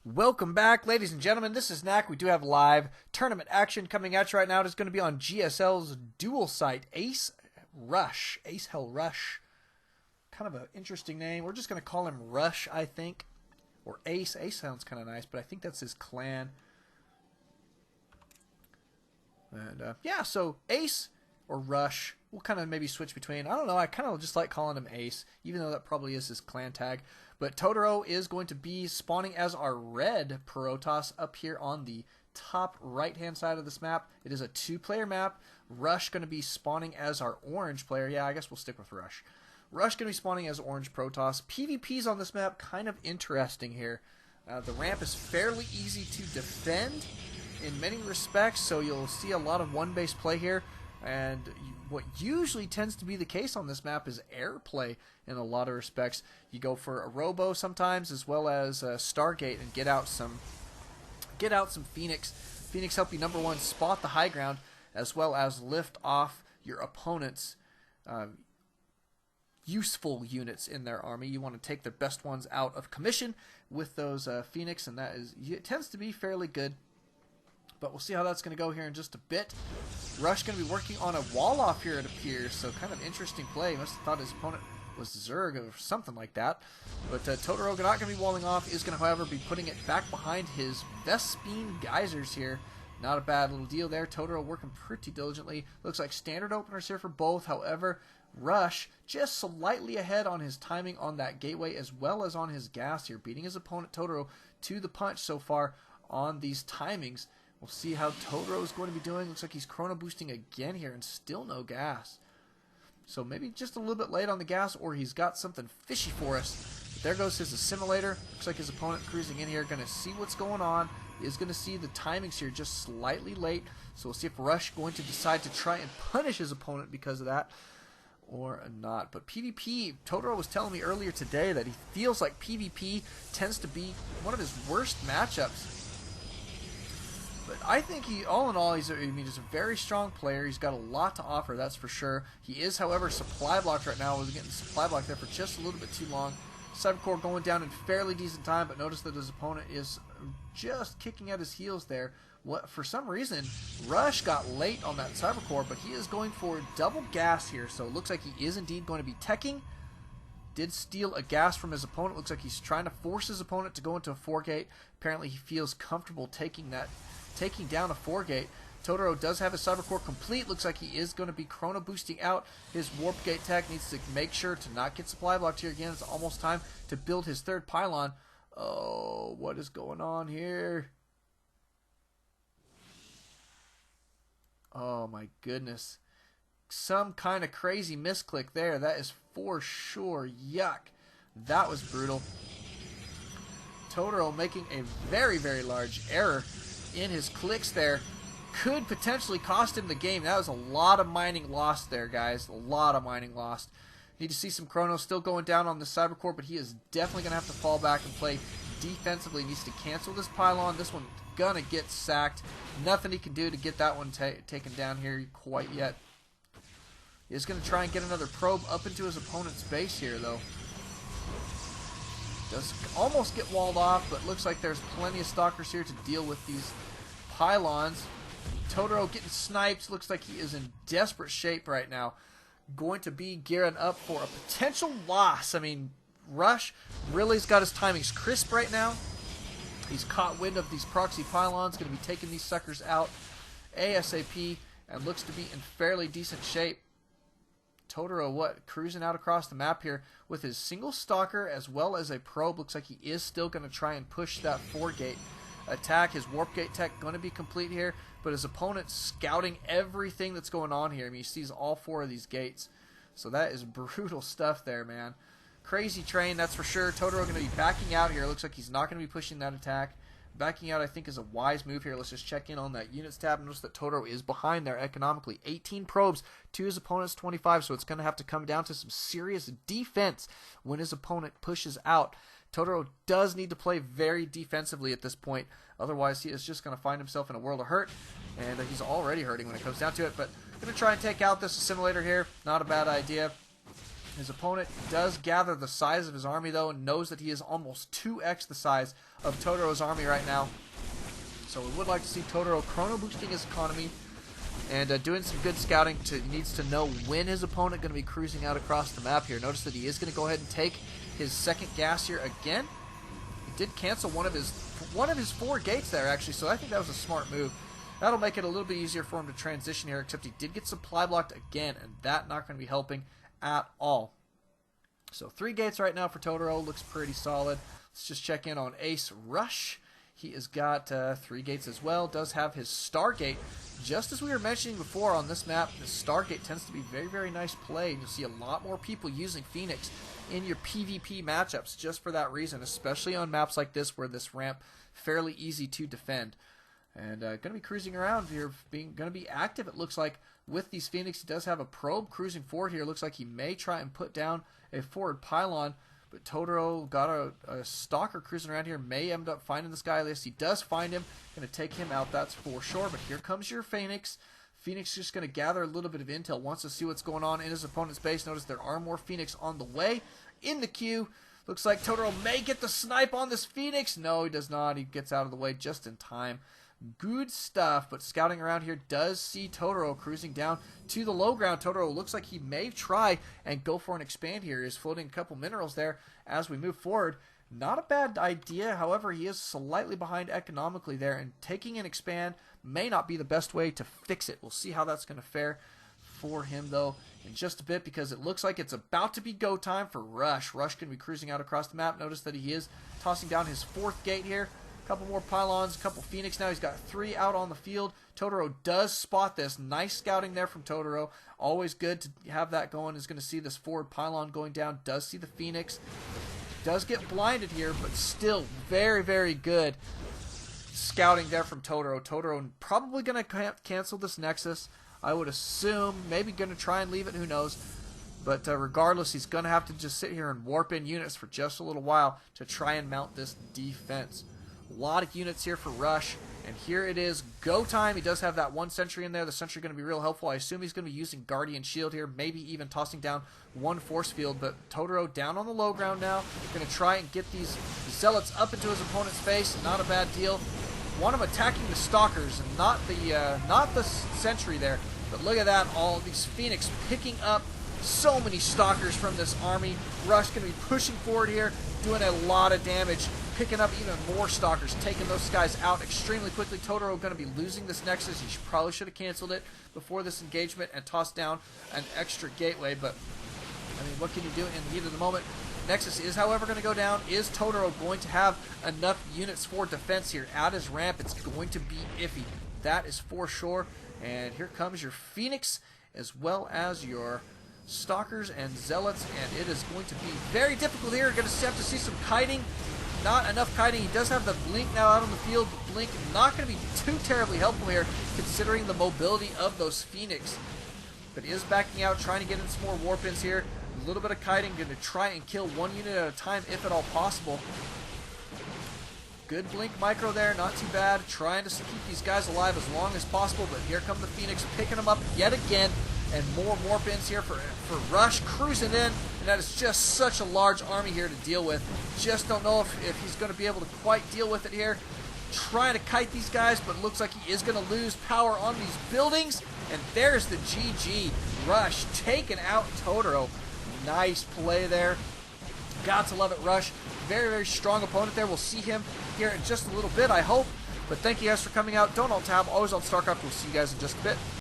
Welcome back, ladies and gentlemen. This is Knack. We do have live tournament action coming at you right now. It is going to be on GSL's dual site, AceHellRush. AceHellRush. Kind of an interesting name. We're just going to call him Rush, I think. Or Ace. Ace sounds kind of nice, but I think that's his clan. And, yeah, so Ace or Rush. We'll kind of maybe switch between. I don't know. I kind of just like calling him Ace, even though that probably is his clan tag. But Totoro is going to be spawning as our red Protoss up here on the top right-hand side of this map. It is a two-player map. Rush going to be spawning as our orange player. Yeah, I guess we'll stick with Rush. Rush going to be spawning as orange Protoss. PvPs on this map kind of interesting here. The ramp is fairly easy to defend in many respects, so you'll see a lot of one-base play here. And what usually tends to be the case on this map is air play in a lot of respects. You go for a Robo sometimes, as well as Stargate, and get out some Phoenix. Phoenix help you, number one, spot the high ground, as well as lift off your opponent's useful units in their army. You want to take the best ones out of commission with those Phoenix, and it tends to be fairly good. But we'll see how that's going to go here in just a bit. Rush going to be working on a wall off here, it appears. So kind of interesting play. Must have thought his opponent was Zerg or something like that. But Totoro not going to be walling off. Is going to, however, be putting it back behind his Vespene Geysers here. Not a bad little deal there. Totoro working pretty diligently. Looks like standard openers here for both. However, Rush just slightly ahead on his timing on that gateway, as well as on his gas here. Beating his opponent Totoro to the punch so far on these timings. We'll see how Totoro is going to be doing. Looks like he's chrono boosting again here and still no gas. So maybe just a little bit late on the gas, or he's got something fishy for us. But there goes his assimilator. Looks like his opponent cruising in here. Going to see what's going on. He is going to see the timings here just slightly late. So we'll see if Rush going to decide to try and punish his opponent because of that or not. But PvP, Totoro was telling me earlier today that he feels like PvP tends to be one of his worst matchups. But I think all in all, he's a very strong player. He's got a lot to offer, that's for sure. He is, however, supply blocked right now. We're getting supply blocked there for just a little bit too long. Cybercore going down in fairly decent time, but notice that his opponent is just kicking at his heels there. For some reason, Rush got late on that Cybercore, but he is going for double gas here. So it looks like he is indeed going to be teching. Did steal a gas from his opponent. Looks like he's trying to force his opponent to go into a 4-gate. Apparently he feels comfortable taking down a 4-gate. Totoro does have his Cybercore complete. Looks like he is going to be chrono boosting out his warp gate tech. Needs to make sure to not get supply blocked here again. It's almost time to build his third pylon. Oh, what is going on here? Oh my goodness. Some kind of crazy misclick there. That is for sure. Yuck. That was brutal. Totoro making a very, very large error in his clicks there. Could potentially cost him the game. That was a lot of mining lost there, guys. A lot of mining lost. Need to see some chrono still going down on the Cybercore, but he is definitely going to have to fall back and play defensively. He needs to cancel this pylon. This one's going to get sacked. Nothing he can do to get that one taken down here quite yet. He's going to try and get another probe up into his opponent's base here, though. Does almost get walled off, but looks like there's plenty of stalkers here to deal with these pylons. Totoro getting sniped. Looks like he is in desperate shape right now. Going to be gearing up for a potential loss. I mean, Rush really has got his timings crisp right now. He's caught wind of these proxy pylons. Going to be taking these suckers out ASAP and looks to be in fairly decent shape. Totoro, cruising out across the map here with his single stalker as well as a probe. Looks like he is still going to try and push that 4-gate attack. His warp gate tech going to be complete here, but his opponent's scouting everything that's going on here. I mean, he sees all 4 of these gates. So that is brutal stuff there, man. Crazy train, that's for sure. Totoro going to be backing out here. Looks like he's not going to be pushing that attack. Backing out, I think, is a wise move here. Let's just check in on that units tab. Notice that Totoro is behind there economically. 18 probes to his opponent's 25, so it's going to have to come down to some serious defense when his opponent pushes out. Totoro does need to play very defensively at this point. Otherwise, he is just going to find himself in a world of hurt, and he's already hurting when it comes down to it. But going to try and take out this assimilator here. Not a bad idea. His opponent does gather the size of his army, though, and knows that he is almost 2x the size of Totoro's army right now. So we would like to see Totoro chrono boosting his economy and doing some good scouting. He needs to know when his opponent going to be cruising out across the map here. Notice that he is going to go ahead and take his second gas here again. He did cancel one of his 4 gates there, actually, so I think that was a smart move. That'll make it a little bit easier for him to transition here, except he did get supply blocked again, and that not going to be helping at all. So 3 gates right now for Totoro. Looks pretty solid. Let's just check in on AceHellRush. He has got 3 gates as well. Does have his Stargate. Just as we were mentioning before on this map, the Stargate tends to be very, very nice play. You'll see a lot more people using Phoenix in your PvP matchups just for that reason, especially on maps like this where this ramp fairly easy to defend. And going to be cruising around here, going to be active, it looks like, with these Phoenix. He does have a probe cruising forward here. Looks like he may try and put down a forward pylon, but Totoro got a stalker cruising around here. May end up finding this guy. Yes, he does find him. Going to take him out, that's for sure. But here comes your Phoenix. Phoenix just going to gather a little bit of intel. Wants to see what's going on in his opponent's base. Notice there are more Phoenix on the way in the queue. Looks like Totoro may get the snipe on this Phoenix. No, he does not. He gets out of the way just in time. Good stuff, but scouting around here does see Totoro cruising down to the low ground. Totoro looks like he may try and go for an expand here. He's floating a couple minerals there as we move forward. Not a bad idea, however, he is slightly behind economically there, and taking an expand may not be the best way to fix it. We'll see how that's going to fare for him, though, in just a bit, because it looks like it's about to be go time for Rush. Rush can be cruising out across the map. Notice that he is tossing down his 4th gate here. Couple more pylons, a couple Phoenix now. He's got 3 out on the field. Totoro does spot this. Nice scouting there from Totoro. Always good to have that going. Is going to see this forward pylon going down. Does see the Phoenix. Does get blinded here, but still very, very good scouting there from Totoro. Totoro probably going to cancel this Nexus, I would assume. Maybe going to try and leave it. Who knows? But regardless, he's going to have to just sit here and warp in units for just a little while to try and mount this defense. A lot of units here for Rush, and here it is, go time. He does have that 1 sentry in there. The sentry going to be real helpful. I assume he's going to be using Guardian Shield here, maybe even tossing down 1 force field, but Totoro down on the low ground now. Going to try and get these Zealots up into his opponent's face. Not a bad deal. Want him attacking the Stalkers and not the sentry there, but look at that, all of these Phoenix picking up so many Stalkers from this army. Rush going to be pushing forward here, doing a lot of damage, picking up even more Stalkers, taking those guys out extremely quickly. Totoro going to be losing this Nexus. He probably should have canceled it before this engagement and tossed down an extra gateway, but I mean, what can you do in the heat of the moment? Nexus is, however, going to go down. Is Totoro going to have enough units for defense here? At his ramp, it's going to be iffy. That is for sure. And here comes your Phoenix, as well as your Stalkers and Zealots, and it is going to be very difficult here. Going to have to see some kiting. Not enough kiting. He does have the Blink now out on the field. Blink not going to be too terribly helpful here, considering the mobility of those Phoenix. But he is backing out, trying to get in some more warp-ins here. A little bit of kiting, going to try and kill 1 unit at a time, if at all possible. Good Blink micro there, not too bad. Trying to keep these guys alive as long as possible, but here come the Phoenix, picking them up yet again. And more warp-ins here for Rush, cruising in, and that is just such a large army here to deal with. Just don't know if he's going to be able to quite deal with it here. Trying to kite these guys, but looks like he is going to lose power on these buildings. And there's the GG. Rush taking out Totoro. Nice play there. Got to love it, Rush. Very, very strong opponent there. We'll see him here in just a little bit, I hope. But thank you guys for coming out. Don't alt-tab, always alt-StarCraft. We'll see you guys in just a bit.